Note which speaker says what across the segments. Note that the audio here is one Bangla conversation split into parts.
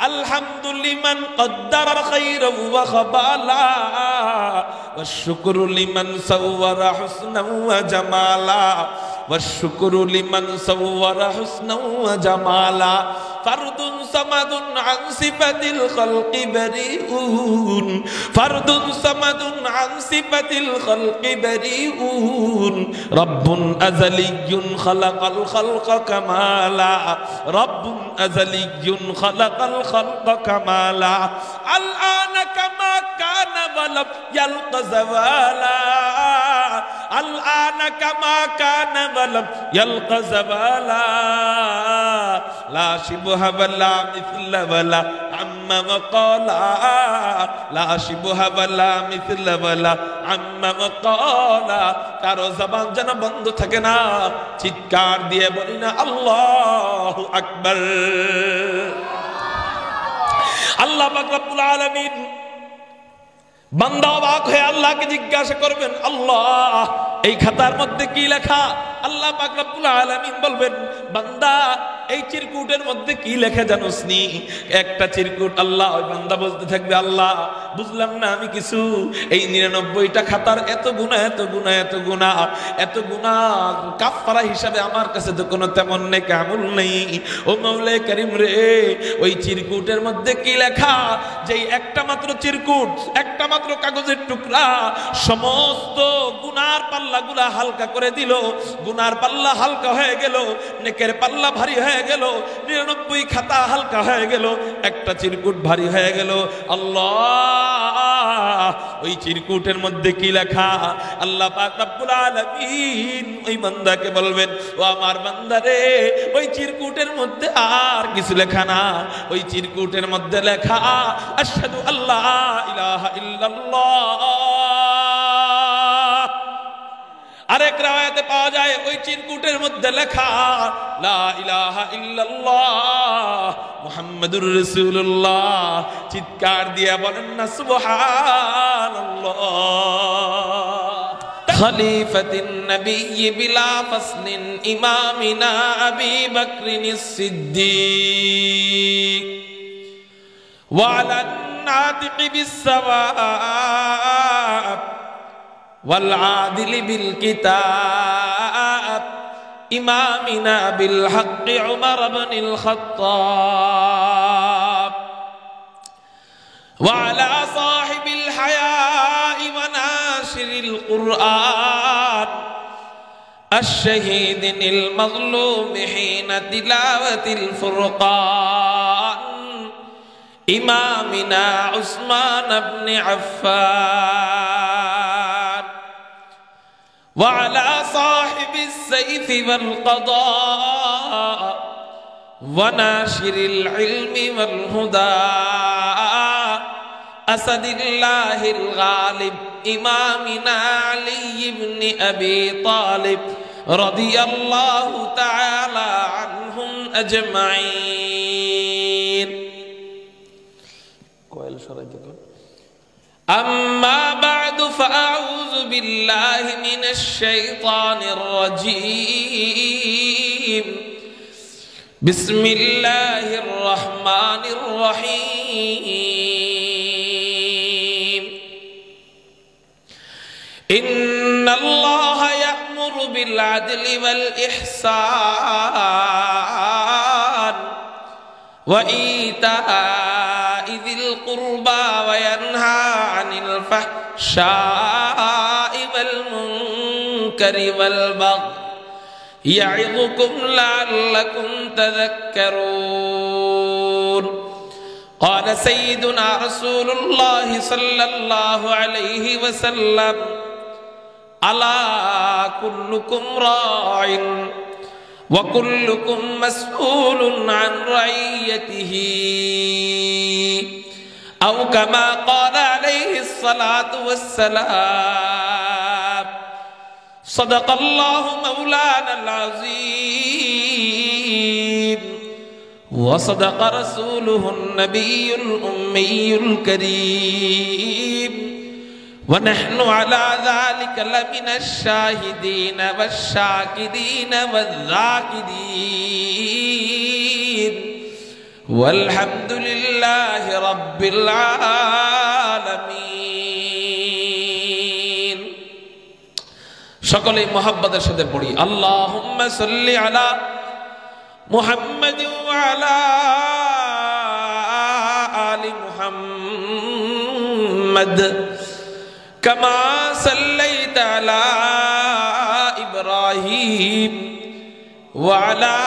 Speaker 1: আলহামদুলিমান কদ্দারা খায়রান ওয়া খাবালা ওয়াশ-শুকরু লিমান সাওয়ারা হুসনান ওয়া জামালা ওয়াশ-শুকরু লিমান সাওয়ারা হুসনান ওয়া জামালা ফারদুন সামাদুন আন সিফাতিল খালকি বারিউন ফারদুন সামাদুন আন সিফাতিল খালকি বারিউন রব্বুন আযালিয়্যুন খালাকাল খালকা কামালা রব্বুন আযালিয়্যুন খালাকাল খালকা কামালা আল আনা কামা কানা ওয়ালাম ইয়ালকা যাওয়ালা আল আনা কামা কানা ওয়ালাম ইয়ালকা যাওয়ালা লা শিবহা ওয়ালা মিছলা ওয়ালা আম্মা ওয়াকালা লা শিবহা ওয়ালা মিছলা ওয়ালা আম্মা ওয়াকালা কারো জবান যেন বন্ধ থাকে না চিৎকার দিয়ে বলি না আল্লাহু আকবার আল্লাহ পাক রব্বুল আলামিন বান্দা অবাক হয়ে আল্লাহকে জিজ্ঞাসা করবেন আল্লাহ এই খাতার মধ্যে কি লেখা আল্লাহ পাক রব্বুল আলামিন বলবেন বান্দা এই চিরকুটের মধ্যে কি লেখা জানোস নি একটা চিরকুট আল্লাহ ওই বান্দা বলতে থাকবে আল্লাহ বুঝলাম না আমি কিছু এই 99টা খাতার এত গুনাহ এত গুনাহ এত গুনাহ এত গুনাহ কাফারা হিসাবে আমার কাছে তো কোনো তেমন নেক আমল নেই ও মাওলা করিম রে ওই চিরকুটের মধ্যে কি লেখা যেই একটা মাত্র চিরকুট একটা মাত্র কাগজের টুকরা সমস্ত গুনার পাল্লাগুলা হালকা করে দিল গুনার পাল্লা হালকা হয়ে গেল নেকের পাল্লা ভারী হয়ে গেল 99 খাতা হালকা হয়ে গেল একটা চিরকুট ভারী হয়ে গেল আল্লাহ ওই চিরকুটের মধ্যে কি লেখা আল্লাহ পাক রব্বুল আলামিন ওই বান্দাকে বলবেন ও আমার বান্দা রে ওই চিরকুটের মধ্যে আর কিছু লেখা না ওই চিরকুটের মধ্যে লেখা আশহাদু আল্লা ইলাহা ইল্লাল্লাহ আরেক রাওয়ায়াতে পাওয়া যায় ওই চিরকুটের মধ্যে লেখা লা ইলাহা ইল্লাল্লাহ মুহাম্মাদুর রাসূলুল্লাহ চিৎকার দিয়ে বলেন না সুবহানাল্লাহ খলিফাতুন নবী বিলা ফাসলিন ইমামিনা আবী বকরিনিস সিদ্দীক ওয়া আলান নাতিকি বিস সাওয়াব والعادل بالكتاب إمامنا بالحق عمر بن الخطاب وعلى صاحب الحياء وناشر القرآن الشهيد المظلوم حين تلاوة الفرقان إمامنا عثمان بن عفان وعلى صاحب السيف والقضاء وناشر العلم والهدى أسد الله الغالب إمامنا علي بن أبي طالب رضي الله تعالى عنهم أجمعين أما بعد فأعوذ بالله من الشيطان الرجيم بسم الله الرحمن الرحيم إن الله يأمر بالعدل والإحسان وإيتاء ذي القربى وينهى عن الفحشاء والمنكر والبغي يعظكم لعلكم تذكرون قال سيدنا رسول الله صلى الله عليه وسلم ألا كلكم راع وكلكم مسؤول عن رعيته أو كما قال عليه الصلاة والسلام صدق الله مولانا العظيم وصدق رسوله النبي الأمي الكريم ونحن على ذلك لمن الشاهدين والشاكرين والذاكرين ওয়ালহামদুলিল্লাহি রাব্বিল আলামিন। সকলে মুহাব্বতের সাথে পড়ি আল্লাহুম্মা সাল্লি আলা মুহাম্মাদ ওয়া আলা আলি মুহাম্মাদ কামা সাল্লাইতা আলা ইব্রাহিম ওয়া আলা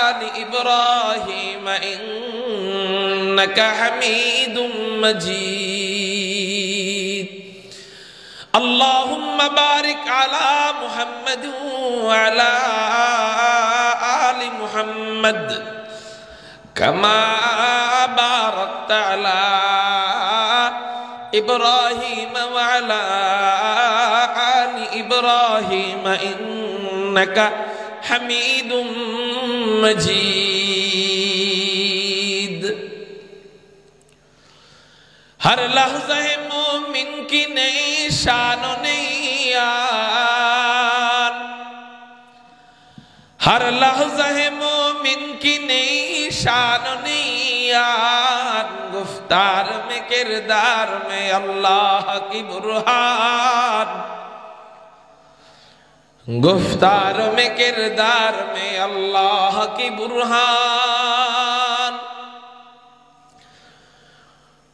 Speaker 1: আলি ইব্রাহিম ইন্নাকা হামিদুম মাজিদ। اللهم بارك على محمد وعلى آل محمد كما باركت على إبراهيم وعلى آل إبراهيم إنك حميد مجيد। हर लहज़े मोमिन की नई शान नई यार, हर लहज़े मोमिन की नई शान नई यार। गुफ्तार में किरदार में अल्लाह की बुरहान, गुफ्तार में किरदार में अल्लाह की बुरहान।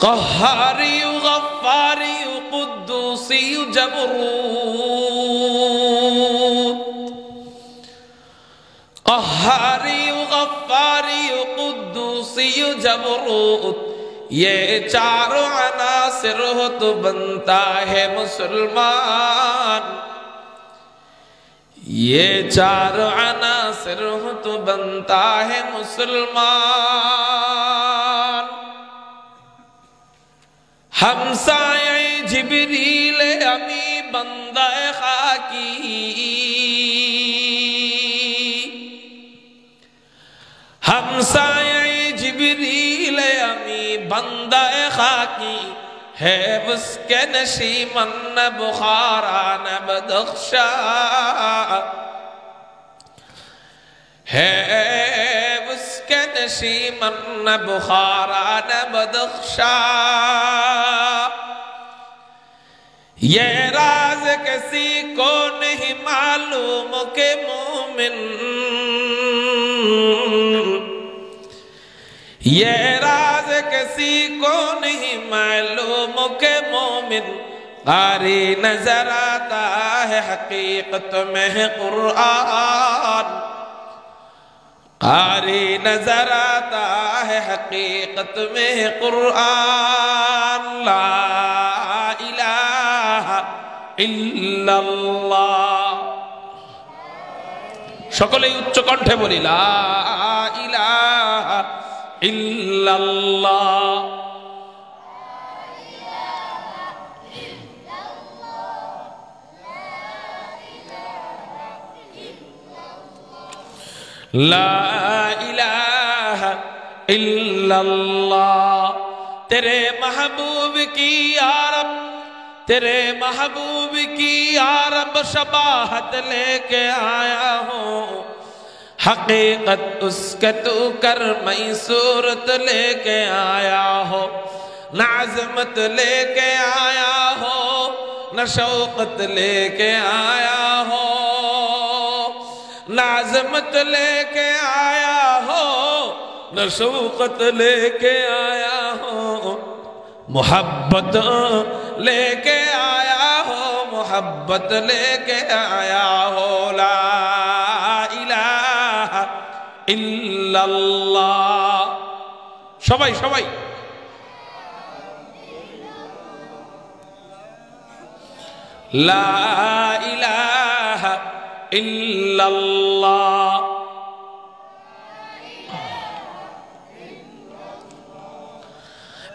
Speaker 1: क़हारी गफ़्फ़ारी क़ुद्दूसी जबरूत, क़हारी गफ़्फ़ारी क़ुद्दूसी जबरूत। ये चारों अनासिर हो तो बनता है मुसलमान, ये चारों अनासिर हो तो बनता है मुसलमान। हमसाए जिब्रील अमी बंदा खाकी, हमसाए जिब्रील अमी बंदा खाकी। है उसके नशीमन न बुखारा न बदख्शा, है उसके नशीमन न बुखारा न बदख्शा। ये राज किसी को नहीं मालूम के मोमिन, ये राज किसी को नहीं मालूम के मोमिन। कारी नजर आता है हकीकत में है कुरान, कारी नजर आता है हकीकत में है कुरान। ला इलाहा इल्लल्लाह, সকলেই উচ্চ কণ্ঠে বলি লা ইলাহা ইল্লাল্লাহ। ला इलाहा इल्लल्लाह। तेरे महबूब की यारब, तेरे महबूब की यारब शबाहत लेके आया हूँ। हकीकत उसके तू कर मई सूरत लेके आया हो, न अज़मत लेके आया हो न शौकत लेके आया हो, न अज़मत लेके आया हो न शौकत लेके आया हो। मोहब्बत लेके आया हो, मोहब्बत लेके आया हो। ला इलाहा इल्लल्लाह। সবাই সবাই লা ইলাহা ইল্লাল্লাহ।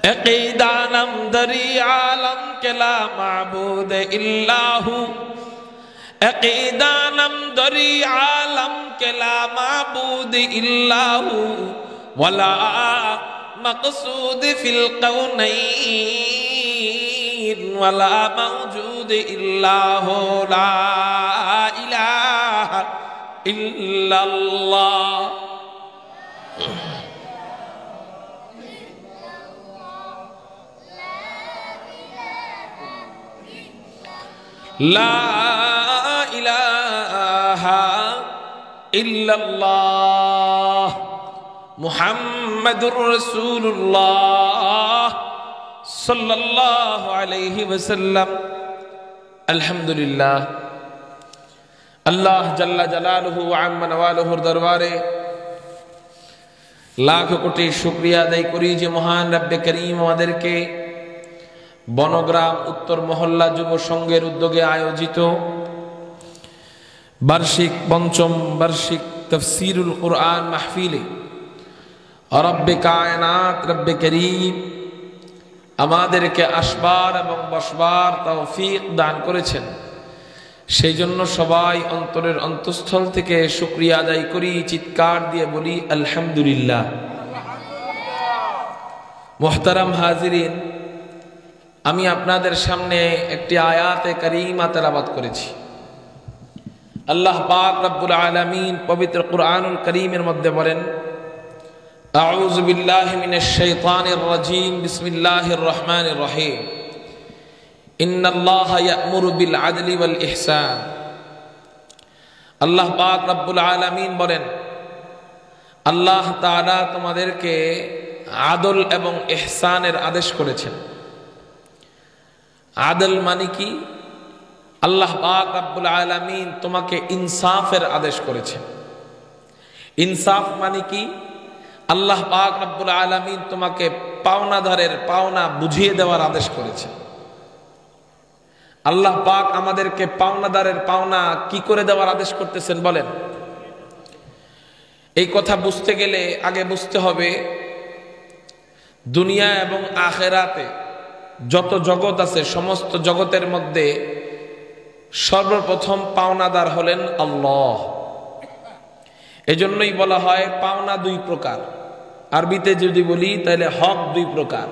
Speaker 1: अक़ीदा नम दरी आलम के ला माबूद इल्लाहु, अक़ीदा नम दरी आलम के ला माबूद इल्लाहु। वला मक़सूद फिल कौनैन वला मौजूद इल्लाहु। ला इलाहा इल्लल्लाह। লা ইলাহা ইল্লাল্লাহ মুহাম্মাদুর রাসূলুল্লাহ সাল্লাল্লাহু আলাইহি ওয়াসাল্লাম। আলহামদুলিল্লাহ, আল্লাহ জাল্লা জালালুহু ওয়া আম্মা নওয়ালুহুর দরবারে লাখ কোটি শুকরিয়া আদায় করি যে মহান রব্বে করিম আমাদেরকে বনগ্রাম উত্তর মহল্লা যুব সংঘের উদ্যোগে আয়োজিত বার্ষিক পঞ্চম বার্ষিক তাফসীরুল কুরআন মাহফিলে রব্বে কায়নাত রব্বে করিম আমাদেরকে আসবার এবং বসবার তৌফিক দান করেছেন। সেই জন্য সবাই অন্তরের অন্তঃস্থল থেকে শুকরিয়া আদায় করি, চিৎকার দিয়ে বলি আলহামদুলিল্লাহ। মুহতারাম হাজিরিন, আমি আপনাদের সামনে একটি আয়াতে কারিমা তেলাওয়াত করেছি। আল্লাহ পাক রব্বুল আলামিন পবিত্র কুরআনুল কারীমের মধ্যে বলেন, আউযু বিল্লাহি মিনাশ শাইতানির রাজীম, বিসমিল্লাহির রহমানির রহিম, ইন্নাল্লাহা ইয়া'মুরু বিল আদলি ওয়াল ইহসান। আল্লাহ পাক রব্বুল আলামিন বলেন, আল্লাহ তাআলা তোমাদেরকে আদল এবং ইহসানের আদেশ করেছেন। আদল মানে কি? আল্লাহ পাক রব্বুল আলামিন তোমাকে ইনসাফের আদেশ করেছেন। ইনসাফ মানে কি? আল্লাহ পাক রব্বুল আলামিন তোমাকে পাওনাদারের পাওনা বুঝিয়ে দেওয়ার আদেশ করেছেন। আল্লাহ পাক আমাদেরকে পাওনাদারের পাওনা কি করে দেওয়ার আদেশ করতেছেন বলেন? এই কথা বুঝতে গেলে আগে বুঝতে হবে দুনিয়া এবং আখিরাতে যত জগৎ আছে সমস্ত জগতের মধ্যে সর্বপ্রথম পাওনাদার হলেন আল্লাহ। এজন্যই বলা হয় পাওনা দুই প্রকার। আরবিতে যদি বলি তাহলে হক দুই প্রকার।